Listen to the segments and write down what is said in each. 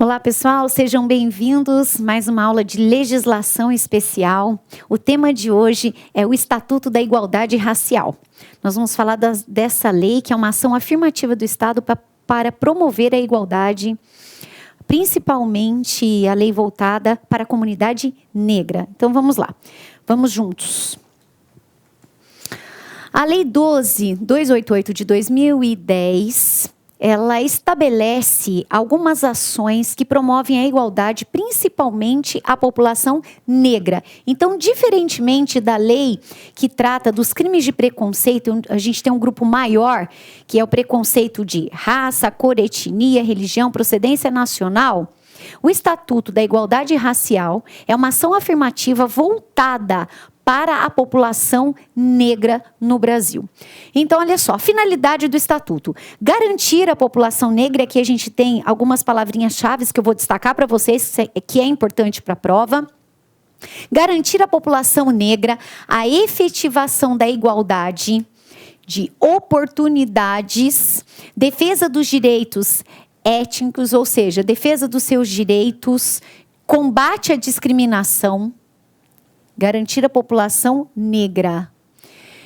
Olá pessoal, sejam bem-vindos a mais uma aula de legislação especial. O tema de hoje é o Estatuto da Igualdade Racial. Nós vamos falar dessa lei, que é uma ação afirmativa do Estado para promover a igualdade, principalmente a lei voltada para a comunidade negra. Então vamos lá, vamos juntos. A Lei 12.288 de 2010... ela estabelece algumas ações que promovem a igualdade, principalmente à população negra. Então, diferentemente da lei que trata dos crimes de preconceito, a gente tem um grupo maior, que é o preconceito de raça, cor, etnia, religião, procedência nacional. O Estatuto da Igualdade Racial é uma ação afirmativa voltada para a população negra no Brasil. Então, olha só, a finalidade do Estatuto: garantir a população negra. Aqui a gente tem algumas palavrinhas-chave que eu vou destacar para vocês, que é importante para a prova. Garantir a população negra a efetivação da igualdade de oportunidades, defesa dos direitos étnicos, ou seja, defesa dos seus direitos, combate à discriminação. Garantir a população negra.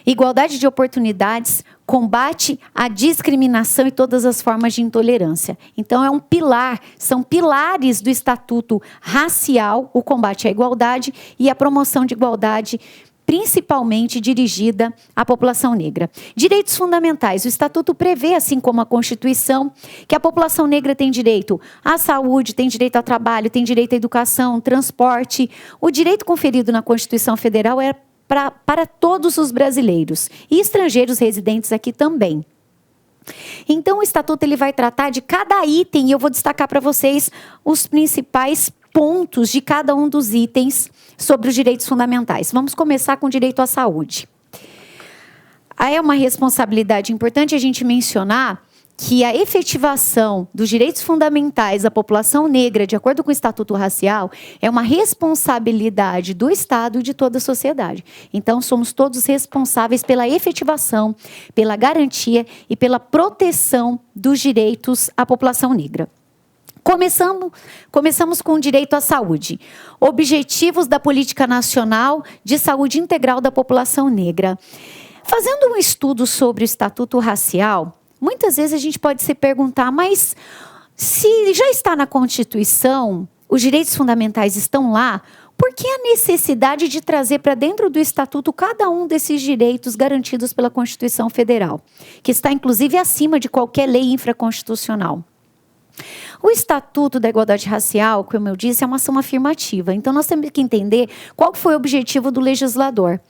Igualdade de oportunidades, combate à discriminação e todas as formas de intolerância. Então, é um pilar, são pilares do Estatuto Racial, o combate à igualdade e a promoção de igualdade, principalmente dirigida à população negra. Direitos fundamentais. O Estatuto prevê, assim como a Constituição, que a população negra tem direito à saúde, tem direito ao trabalho, tem direito à educação, transporte. O direito conferido na Constituição Federal é para todos os brasileiros e estrangeiros residentes aqui também. Então, o Estatuto ele vai tratar de cada item, e eu vou destacar para vocês os principais pontos de cada um dos itens sobre os direitos fundamentais. Vamos começar com o direito à saúde. É uma responsabilidade importante a gente mencionar que a efetivação dos direitos fundamentais da população negra, de acordo com o Estatuto Racial, é uma responsabilidade do Estado e de toda a sociedade. Então, somos todos responsáveis pela efetivação, pela garantia e pela proteção dos direitos à população negra. Começamos com o direito à saúde. Objetivos da Política Nacional de Saúde Integral da População Negra. Fazendo um estudo sobre o Estatuto Racial, muitas vezes a gente pode se perguntar, mas se já está na Constituição, os direitos fundamentais estão lá, por que a necessidade de trazer para dentro do Estatuto cada um desses direitos garantidos pela Constituição Federal, que está inclusive acima de qualquer lei infraconstitucional? O Estatuto da Igualdade Racial, como eu disse, é uma ação afirmativa. Então, nós temos que entender qual foi o objetivo do legislador.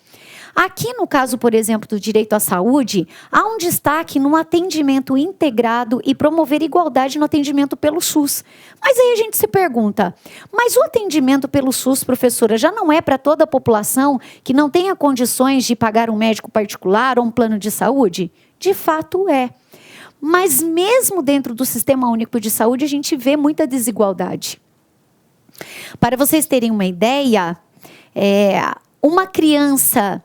Aqui, no caso, por exemplo, do direito à saúde, há um destaque no atendimento integrado e promover igualdade no atendimento pelo SUS. Mas aí a gente se pergunta, mas o atendimento pelo SUS, professora, já não é para toda a população que não tenha condições de pagar um médico particular ou um plano de saúde? De fato é. Mas mesmo dentro do Sistema Único de Saúde, a gente vê muita desigualdade. Para vocês terem uma ideia, uma criança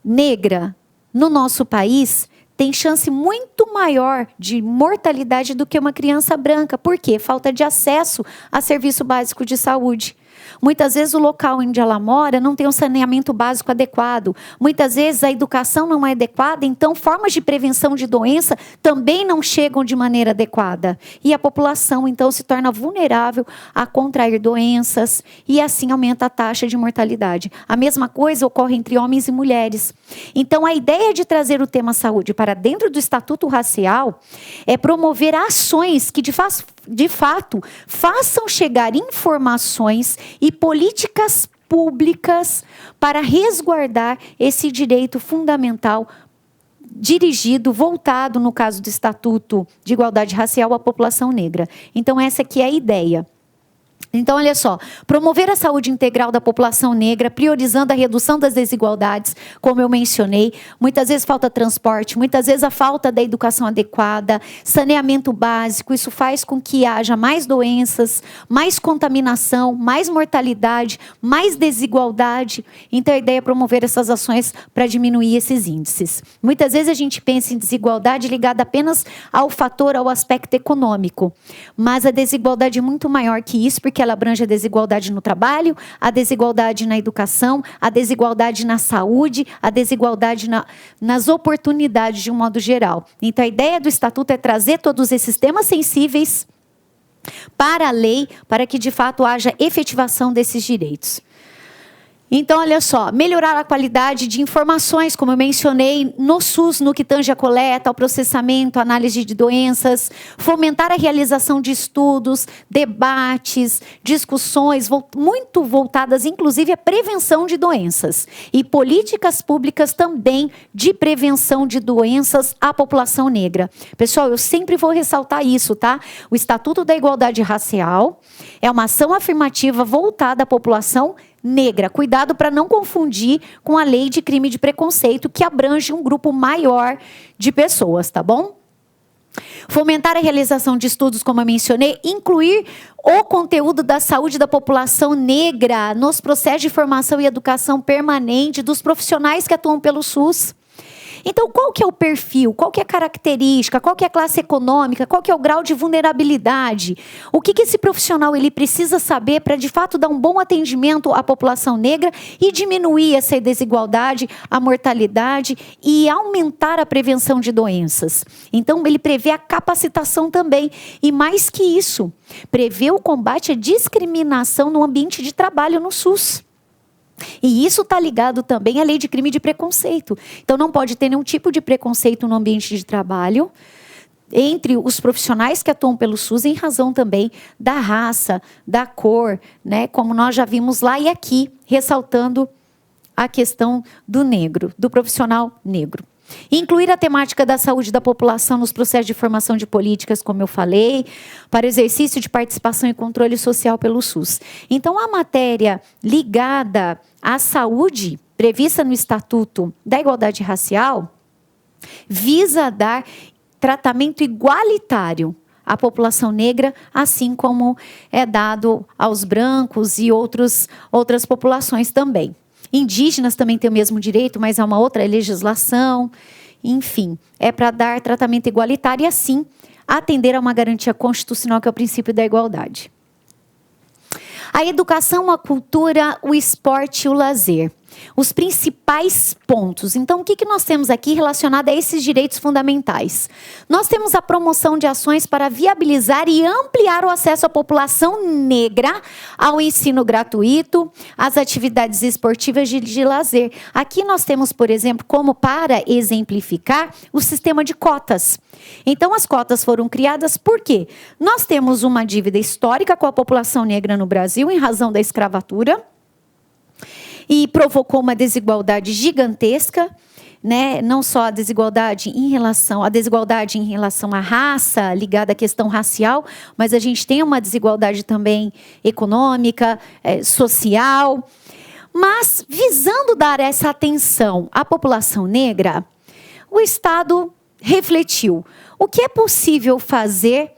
negra no nosso país tem chance muito maior de mortalidade do que uma criança branca. Por quê? Falta de acesso a serviço básico de saúde. Muitas vezes o local onde ela mora não tem um saneamento básico adequado. Muitas vezes a educação não é adequada, então formas de prevenção de doença também não chegam de maneira adequada. E a população, então, se torna vulnerável a contrair doenças e assim aumenta a taxa de mortalidade. A mesma coisa ocorre entre homens e mulheres. Então, a ideia de trazer o tema saúde para dentro do Estatuto Racial é promover ações que, de fato, façam chegar informações e políticas públicas para resguardar esse direito fundamental dirigido, voltado, no caso do Estatuto de Igualdade Racial, à população negra. Então, essa aqui é a ideia. Então, olha só, promover a saúde integral da população negra, priorizando a redução das desigualdades, como eu mencionei. Muitas vezes falta transporte, muitas vezes a falta da educação adequada, saneamento básico. Isso faz com que haja mais doenças, mais contaminação, mais mortalidade, mais desigualdade. Então, a ideia é promover essas ações para diminuir esses índices. Muitas vezes a gente pensa em desigualdade ligada apenas ao fator, ao aspecto econômico. Mas a desigualdade é muito maior que isso, porque ela abrange a desigualdade no trabalho, a desigualdade na educação, a desigualdade na saúde, a desigualdade nas oportunidades de um modo geral. Então, a ideia do Estatuto é trazer todos esses temas sensíveis para a lei, para que de fato haja efetivação desses direitos. Então, olha só, melhorar a qualidade de informações, como eu mencionei, no SUS, no que tange a coleta, ao processamento, análise de doenças, fomentar a realização de estudos, debates, discussões, muito voltadas, inclusive, à prevenção de doenças. E políticas públicas também de prevenção de doenças à população negra. Pessoal, eu sempre vou ressaltar isso, tá? O Estatuto da Igualdade Racial é uma ação afirmativa voltada à população negra. Cuidado para não confundir com a lei de crime de preconceito, que abrange um grupo maior de pessoas, tá bom? Fomentar a realização de estudos, como eu mencionei, incluir o conteúdo da saúde da população negra nos processos de formação e educação permanente dos profissionais que atuam pelo SUS. Então, qual que é o perfil? Qual que é a característica? Qual que é a classe econômica? Qual que é o grau de vulnerabilidade? O que esse profissional ele precisa saber para, de fato, dar um bom atendimento à população negra e diminuir essa desigualdade, a mortalidade e aumentar a prevenção de doenças? Então, ele prevê a capacitação também. E mais que isso, prevê o combate à discriminação no ambiente de trabalho no SUS. E isso está ligado também à lei de crime de preconceito. Então, não pode ter nenhum tipo de preconceito no ambiente de trabalho entre os profissionais que atuam pelo SUS, em razão também da raça, da cor, né? Como nós já vimos lá e aqui, ressaltando a questão do negro, do profissional negro. Incluir a temática da saúde da população nos processos de formação de políticas, como eu falei, para exercício de participação e controle social pelo SUS. Então, a matéria ligada à saúde, prevista no Estatuto da Igualdade Racial, visa dar tratamento igualitário à população negra, assim como é dado aos brancos e outras populações também. Indígenas também têm o mesmo direito, mas há uma outra legislação. Enfim, é para dar tratamento igualitário e, assim, atender a uma garantia constitucional, que é o princípio da igualdade. A educação, a cultura, o esporte e o lazer. Os principais pontos. Então, o que nós temos aqui relacionado a esses direitos fundamentais? Nós temos a promoção de ações para viabilizar e ampliar o acesso à população negra ao ensino gratuito, às atividades esportivas de lazer. Aqui nós temos, por exemplo, como para exemplificar, o sistema de cotas. Então, as cotas foram criadas por quê? Nós temos uma dívida histórica com a população negra no Brasil, em razão da escravatura, e provocou uma desigualdade gigantesca, né? Não só a desigualdade em relação à raça, ligada à questão racial, mas a gente tem uma desigualdade também econômica, social. Mas, visando dar essa atenção à população negra, o Estado refletiu o que é possível fazer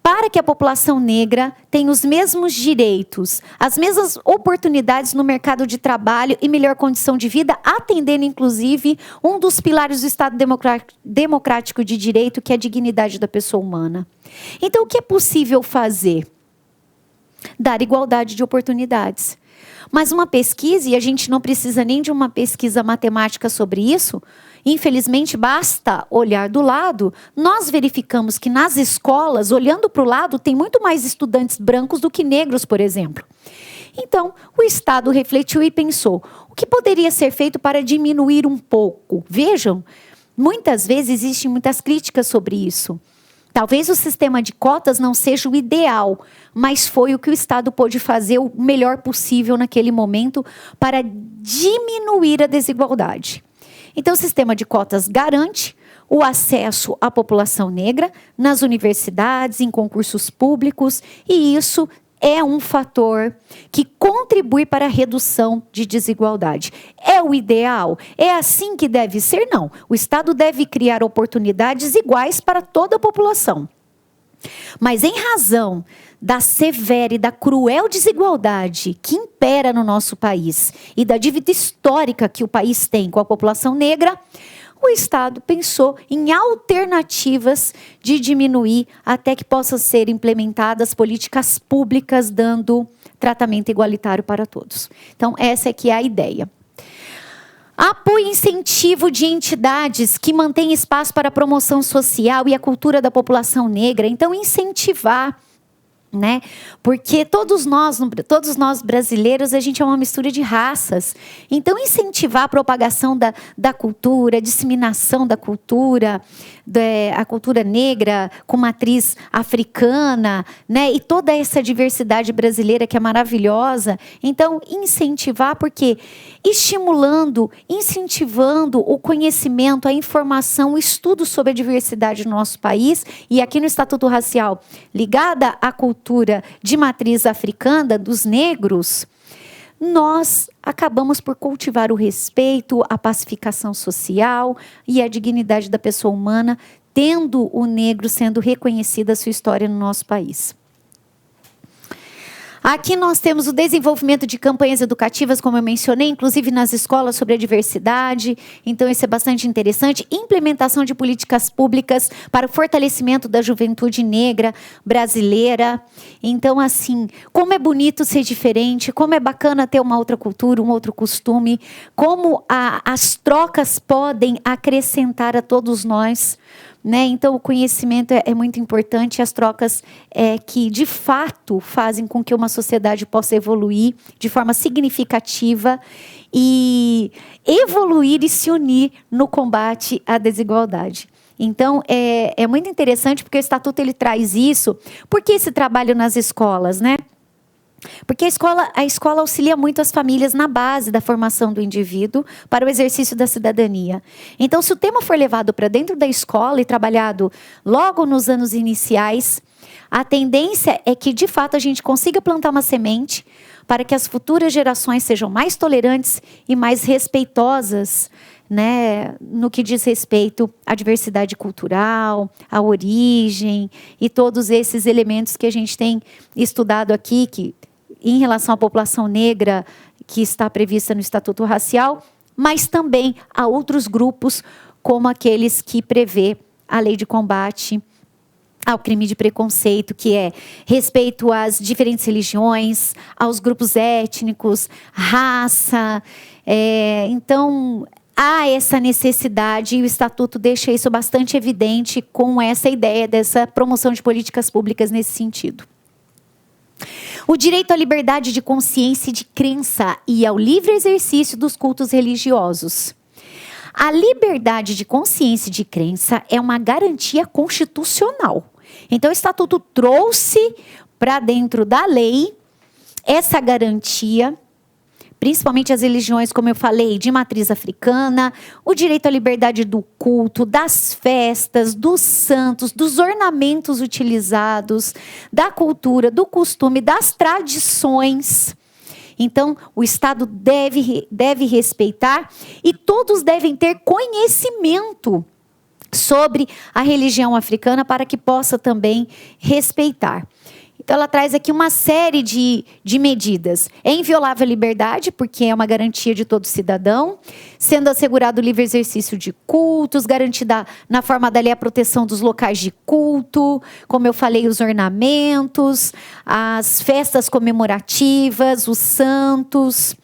para que a população negra tenha os mesmos direitos, as mesmas oportunidades no mercado de trabalho e melhor condição de vida, atendendo, inclusive, um dos pilares do Estado democrático de direito, que é a dignidade da pessoa humana. Então, o que é possível fazer? Dar igualdade de oportunidades. Mas uma pesquisa, e a gente não precisa nem de uma pesquisa matemática sobre isso, infelizmente, basta olhar do lado, nós verificamos que nas escolas, olhando para o lado, tem muito mais estudantes brancos do que negros, por exemplo. Então, o Estado refletiu e pensou, o que poderia ser feito para diminuir um pouco? Vejam, muitas vezes existem muitas críticas sobre isso. Talvez o sistema de cotas não seja o ideal, mas foi o que o Estado pôde fazer o melhor possível naquele momento para diminuir a desigualdade. Então, o sistema de cotas garante o acesso à população negra nas universidades, em concursos públicos, e isso é um fator que contribui para a redução de desigualdade. É o ideal? É assim que deve ser? Não. O Estado deve criar oportunidades iguais para toda a população. Mas em razão da severa e da cruel desigualdade que impera no nosso país e da dívida histórica que o país tem com a população negra, o Estado pensou em alternativas de diminuir até que possam ser implementadas políticas públicas dando tratamento igualitário para todos. Então, essa aqui é a ideia. Apoio e incentivo de entidades que mantêm espaço para a promoção social e a cultura da população negra. Então, incentivar, né? Porque todos nós brasileiros, a gente é uma mistura de raças. Então, incentivar a propagação da cultura, a disseminação da cultura, a cultura negra com matriz africana, né? E toda essa diversidade brasileira que é maravilhosa. Então, incentivar, porque estimulando, incentivando o conhecimento, a informação, o estudo sobre a diversidade no nosso país, e aqui no Estatuto Racial, ligada à cultura de matriz africana dos negros, nós acabamos por cultivar o respeito, a pacificação social e a dignidade da pessoa humana, tendo o negro sendo reconhecida a sua história no nosso país. Aqui nós temos o desenvolvimento de campanhas educativas, como eu mencionei, inclusive nas escolas sobre a diversidade. Então, isso é bastante interessante. Implementação de políticas públicas para o fortalecimento da juventude negra brasileira. Então, assim, como é bonito ser diferente, como é bacana ter uma outra cultura, um outro costume, como as trocas podem acrescentar a todos nós. Né? Então, o conhecimento é muito importante, as trocas que, de fato, fazem com que uma sociedade possa evoluir de forma significativa e evoluir e se unir no combate à desigualdade. Então, é muito interessante porque o Estatuto ele traz isso. Por que esse trabalho nas escolas, né? Porque a escola auxilia muito as famílias na base da formação do indivíduo para o exercício da cidadania. Então, se o tema for levado para dentro da escola e trabalhado logo nos anos iniciais, a tendência é que, de fato, a gente consiga plantar uma semente para que as futuras gerações sejam mais tolerantes e mais respeitosas, né, no que diz respeito à diversidade cultural, à origem e todos esses elementos que a gente tem estudado aqui, que em relação à população negra que está prevista no Estatuto Racial, mas também a outros grupos, como aqueles que prevê a lei de combate ao crime de preconceito, que é respeito às diferentes religiões, aos grupos étnicos, raça. Então, há essa necessidade e o Estatuto deixa isso bastante evidente com essa ideia dessa promoção de políticas públicas nesse sentido. O direito à liberdade de consciência e de crença e ao livre exercício dos cultos religiosos. A liberdade de consciência e de crença é uma garantia constitucional. Então, o Estatuto trouxe para dentro da lei essa garantia, principalmente as religiões, como eu falei, de matriz africana, o direito à liberdade do culto, das festas, dos santos, dos ornamentos utilizados, da cultura, do costume, das tradições. Então, o Estado deve respeitar e todos devem ter conhecimento sobre a religião africana para que possa também respeitar. Então, ela traz aqui uma série de medidas. É inviolável a liberdade, porque é uma garantia de todo cidadão, sendo assegurado o livre exercício de cultos, garantida na forma da lei a proteção dos locais de culto, como eu falei, os ornamentos, as festas comemorativas, os santos,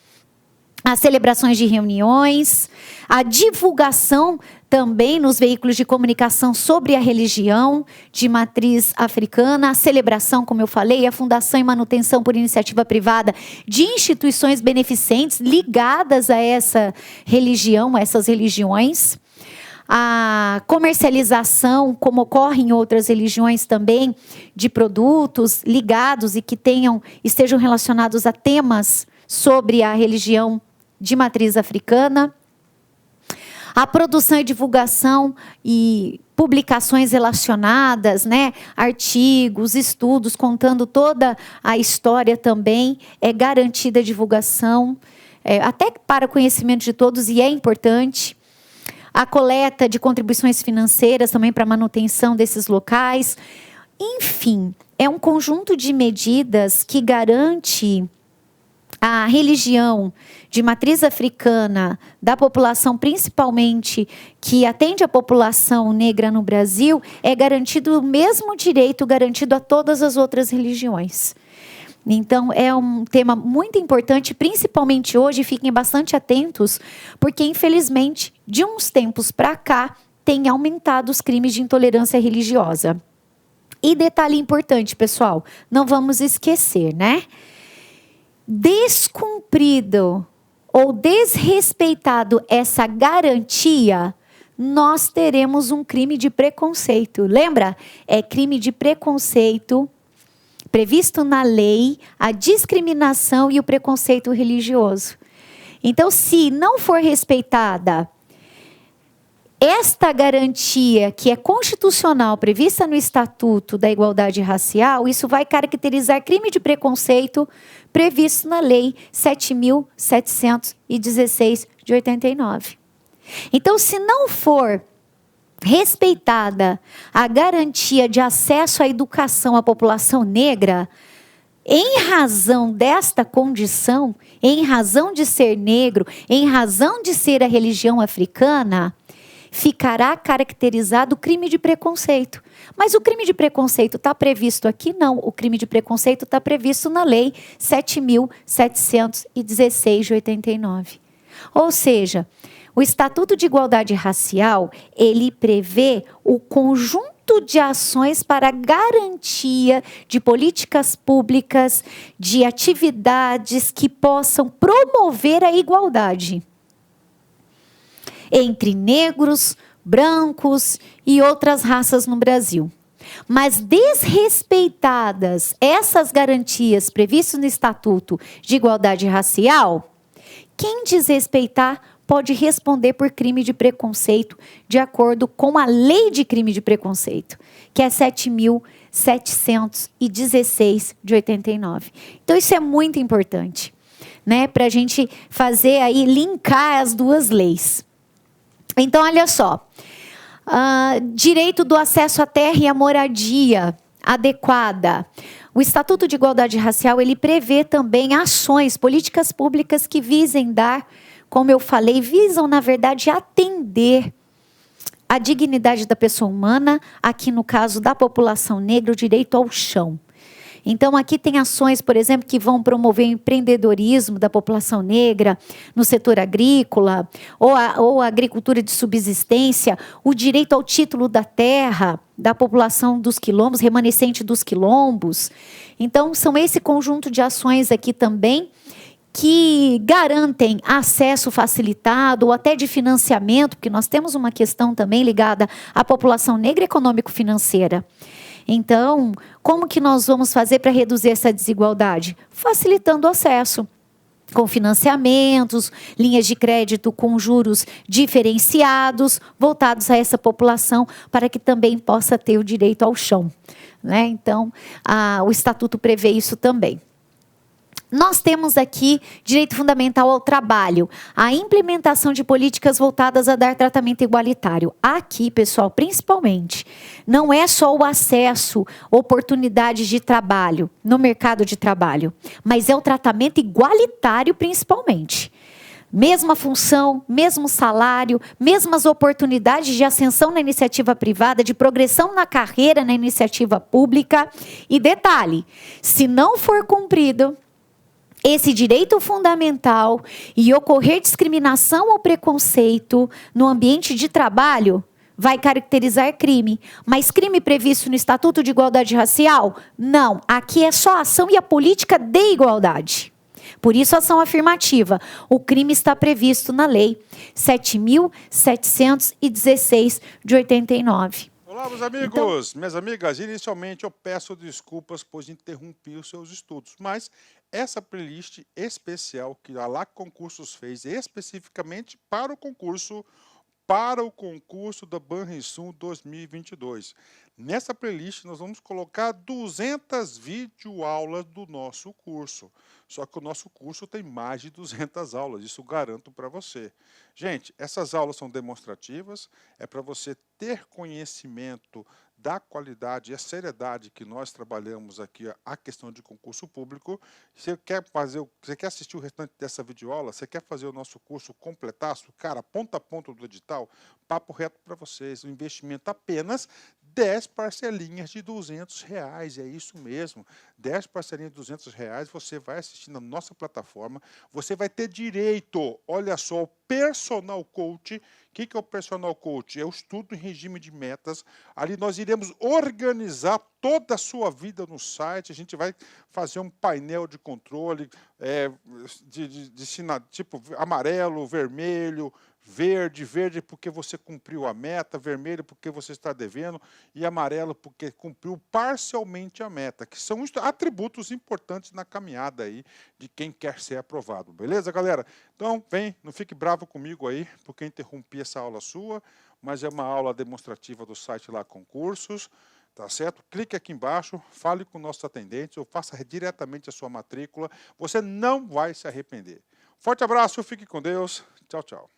as celebrações de reuniões, a divulgação também nos veículos de comunicação sobre a religião de matriz africana, a celebração, como eu falei, a fundação e manutenção por iniciativa privada de instituições beneficentes ligadas a essa religião, a essas religiões. A comercialização, como ocorre em outras religiões também, de produtos ligados e que estejam relacionados a temas sobre a religião de matriz africana. A produção e divulgação e publicações relacionadas, né? Artigos, estudos, contando toda a história também, é garantida a divulgação, até para conhecimento de todos, e é importante. A coleta de contribuições financeiras também para a manutenção desses locais. Enfim, é um conjunto de medidas que garante a religião de matriz africana da população, principalmente que atende a população negra no Brasil, é garantido o mesmo direito garantido a todas as outras religiões. Então, é um tema muito importante, principalmente hoje, fiquem bastante atentos, porque, infelizmente, de uns tempos para cá, tem aumentado os crimes de intolerância religiosa. E detalhe importante, pessoal, não vamos esquecer, né? Descumprido ou desrespeitado essa garantia, nós teremos um crime de preconceito. Lembra? É crime de preconceito previsto na lei, a discriminação e o preconceito religioso. Então, se não for respeitada esta garantia que é constitucional, prevista no Estatuto da Igualdade Racial, isso vai caracterizar crime de preconceito previsto na Lei 7.716 de 89. Então, se não for respeitada a garantia de acesso à educação à população negra, em razão desta condição, em razão de ser negro, em razão de ser a religião africana, ficará caracterizado o crime de preconceito. Mas o crime de preconceito está previsto aqui? Não. O crime de preconceito está previsto na Lei 7.716 de 89. Ou seja, o Estatuto de Igualdade Racial, ele prevê o conjunto de ações para garantia de políticas públicas, de atividades que possam promover a igualdade entre negros, brancos e outras raças no Brasil. Mas desrespeitadas essas garantias previstas no Estatuto de Igualdade Racial, quem desrespeitar pode responder por crime de preconceito de acordo com a Lei de Crime de Preconceito, que é 7.716 de 89. Então isso é muito importante, né, para a gente fazer aí, linkar as duas leis. Então, olha só, direito do acesso à terra e à moradia adequada. O Estatuto de Igualdade Racial, ele prevê também ações, políticas públicas que visem dar, como eu falei, visam, na verdade, atender a dignidade da pessoa humana, aqui no caso da população negra, o direito ao chão. Então, aqui tem ações, por exemplo, que vão promover o empreendedorismo da população negra no setor agrícola, ou a agricultura de subsistência, o direito ao título da terra da população dos quilombos, remanescente dos quilombos. Então, são esse conjunto de ações aqui também que garantem acesso facilitado ou até de financiamento, porque nós temos uma questão também ligada à população negra econômico-financeira. Então, como que nós vamos fazer para reduzir essa desigualdade? Facilitando o acesso, com financiamentos, linhas de crédito com juros diferenciados, voltados a essa população, para que também possa ter o direito ao chão, né? Então, o Estatuto prevê isso também. Nós temos aqui direito fundamental ao trabalho, a implementação de políticas voltadas a dar tratamento igualitário. Aqui, pessoal, principalmente, não é só o acesso, oportunidades de trabalho no mercado de trabalho, mas é o tratamento igualitário principalmente. Mesma função, mesmo salário, mesmas oportunidades de ascensão na iniciativa privada, de progressão na carreira na iniciativa pública. E detalhe, se não for cumprido esse direito fundamental e ocorrer discriminação ou preconceito no ambiente de trabalho, vai caracterizar crime. Mas crime previsto no Estatuto de Igualdade Racial? Não. Aqui é só a ação e a política de igualdade. Por isso, a ação afirmativa. O crime está previsto na Lei 7.716 de 89. Olá, meus amigos, minhas amigas. Inicialmente, eu peço desculpas, pois interrompi os seus estudos, mas essa playlist especial que a LAC Concursos fez especificamente para o concurso para o concurso da Banrisul 2022. Nessa playlist nós vamos colocar 200 videoaulas do nosso curso. Só que o nosso curso tem mais de 200 aulas, isso garanto para você. Gente, essas aulas são demonstrativas, é para você ter conhecimento da qualidade e a seriedade que nós trabalhamos aqui a questão de concurso público. Você quer assistir o restante dessa videoaula? Você quer fazer o nosso curso completaço? Cara, ponta a ponta do edital, papo reto para vocês, um investimento apenas 10 parcelinhas de R$ 200, é isso mesmo, 10 parcelinhas de R$ 200, você vai assistir na nossa plataforma, você vai ter direito, olha só, ao personal coach. O que é o personal coach? É o estudo em regime de metas, ali nós iremos organizar toda a sua vida no site, a gente vai fazer um painel de controle, tipo amarelo, vermelho, verde porque você cumpriu a meta, vermelho porque você está devendo e amarelo porque cumpriu parcialmente a meta, que são atributos importantes na caminhada aí de quem quer ser aprovado, beleza, galera? Então, vem, não fique bravo comigo aí, porque interrompi essa aula sua, mas é uma aula demonstrativa do site lá Concursos, tá certo? Clique aqui embaixo, fale com nossos atendentes ou faça diretamente a sua matrícula, você não vai se arrepender. Forte abraço, fique com Deus, tchau, tchau.